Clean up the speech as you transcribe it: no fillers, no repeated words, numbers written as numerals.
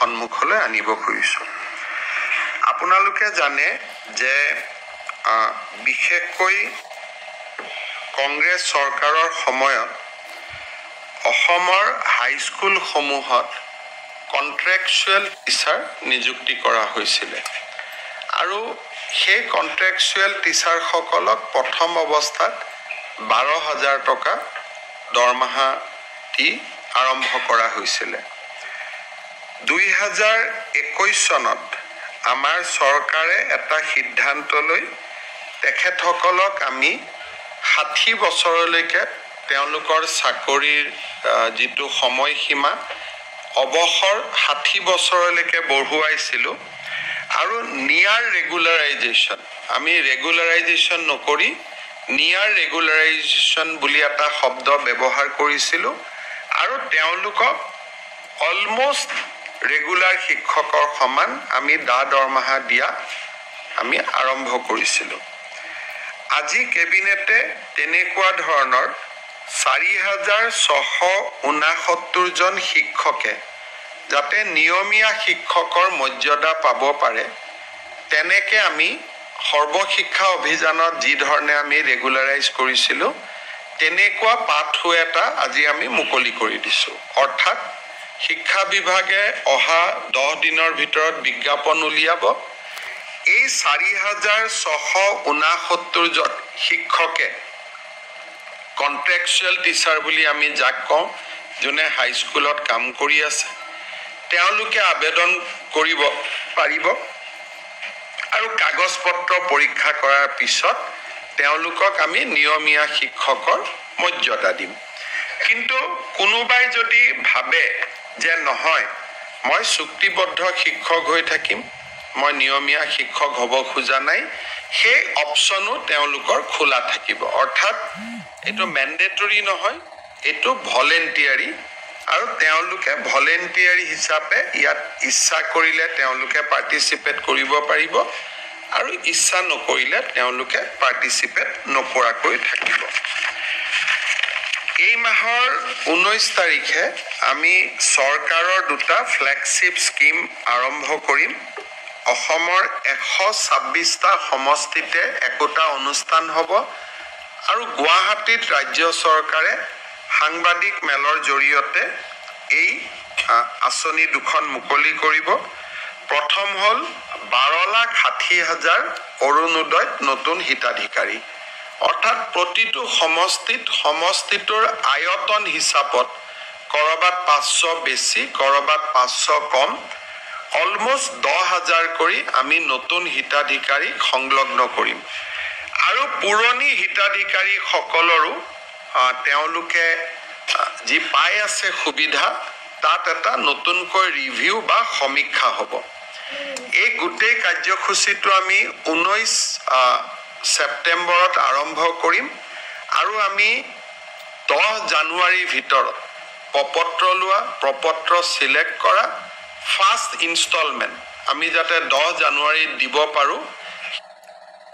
সন্মুখলৈ আনিব খুজিছোঁ। আপোনালোকে জানে যে বিশেষকৈ কংগ্ৰেছ চৰকাৰৰ সময়ত অসমৰ হাইস্কুলসমূহত কন্ট্ৰেকচুৱেল টিচাৰ নিযুক্তি কৰা হৈছিলে আৰু সেই কন্ট্ৰেকচুৱেল টিচাৰসকলক প্ৰথম অৱস্থাত 12,000 টকা দৰমহা দি আৰম্ভ কৰা হৈছিলে। 2021 চনত আমাৰ চৰকাৰে এটা সিদ্ধান্ত লৈ তেখেতসকলক আমি 60 বছৰলৈকে তেওঁলোকৰ চাকৰিৰ যিটো সময়সীমা অৱসৰ 60 বছৰলৈকে বঢ়ুৱাইছিলোঁ আৰু নিয়াৰ ৰেগুলাৰাইজেশ্যন আমি ৰেগুলাৰাইজেশ্যন নকৰি নিয়াৰ ৰেগুলাৰাইজেশ্যন বুলি এটা শব্দ ব্যৱহাৰ কৰিছিলোঁ আৰু তেওঁলোকক অলমোষ্ট ৰেগুলাৰ শিক্ষকৰ সমান আমি দৰমহা দিয়া আমি আৰম্ভ কৰিছিলোঁ। আজি কেবিনেটে তেনেকুৱা ধৰণৰ 4,669 জন শিক্ষকে যাতে নিয়মীয়া শিক্ষকৰ মৰ্যাদা পাব পাৰে তেনেকে আমি সৰ্বশিক্ষা অভিযানত যি ধৰণে আমি ৰেগুলাৰাইজ কৰিছিলোঁ তেনেকুৱা পাথৱে এটা আজি আমি মুকলি কৰি দিছোঁ। অৰ্থাৎ শিক্ষা বিভাগে অহা 10 দিনৰ ভিতৰত বিজ্ঞাপন উলিয়াব। এই 4,669 জন শিক্ষকে কন্ট্ৰেকচুৱেল টিচাৰ বুলি আমি যাক কওঁ যোনে হাইস্কুলত কাম কৰি আছে তেওঁলোকে আবেদন কৰিব পাৰিব আৰু কাগজ পত্ৰ পৰীক্ষা কৰাৰ পিছত তেওঁলোকক আমি নিয়মীয়া শিক্ষকৰ মৰ্যাদা দিম। কিন্তু কোনোবাই যদি ভাবে যে নহয় মই চুক্তিবদ্ধ শিক্ষক হৈ থাকিম মই নিয়মীয়া শিক্ষক হ'ব খোজা নাই সেই অপচনো তেওঁলোকৰ খোলা থাকিব। অৰ্থাৎ এইটো মেণ্ডেটৰী নহয় এইটো ভলেণ্টিয়াৰী আৰু তেওঁলোকে ভলেণ্টিয়াৰী হিচাপে ইয়াত ইচ্ছা কৰিলে তেওঁলোকে পাৰ্টিচিপেট কৰিব পাৰিব আৰু ইচ্ছা নকৰিলে তেওঁলোকে পাৰ্টিচিপেট নকৰাকৈ থাকিব। এই মাহৰ 19 তাৰিখে আমি চৰকাৰৰ দুটা ফ্লেগশ্বিপ স্কিম আৰম্ভ কৰিম। অসমৰ 126টা সমষ্টিতে একোটা অনুষ্ঠান হ'ব আৰু গুৱাহাটীত ৰাজ্য চৰকাৰে সাংবাদিক মেলৰ জৰিয়তে এই আঁচনি দুখন মুকলি কৰিব। প্ৰথম হ'ল 12,60,000 অৰুণোদয়ত নতুন হিতাধিকাৰী অৰ্থাৎ প্ৰতিটো সমষ্টিটোৰ আয়তন হিচাপত কৰবাত 500 বেছি কৰবাত 500 কম অলমোষ্ট 10,000 কৰি আমি নতুন হিতাধিকাৰী সংলগ্ন কৰিম আৰু পুৰণি হিতাধিকাৰী সকলৰো তেওঁলোকে যি পাই আছে সুবিধা তাত এটা নতুনকৈ ৰিভিউ বা সমীক্ষা হ'ব। এই গোটেই কাৰ্যসূচীটো আমি 19 ছেপ্টেম্বৰত আৰম্ভ কৰিম আৰু আমি 10 জানুৱাৰীৰ ভিতৰত প্ৰপত্ৰ লোৱা প্ৰপত্ৰ সিলেক্ট কৰা ফাৰ্ষ্ট ইনষ্টলমেণ্ট আমি যাতে 10 জানুৱাৰীত দিব পাৰোঁ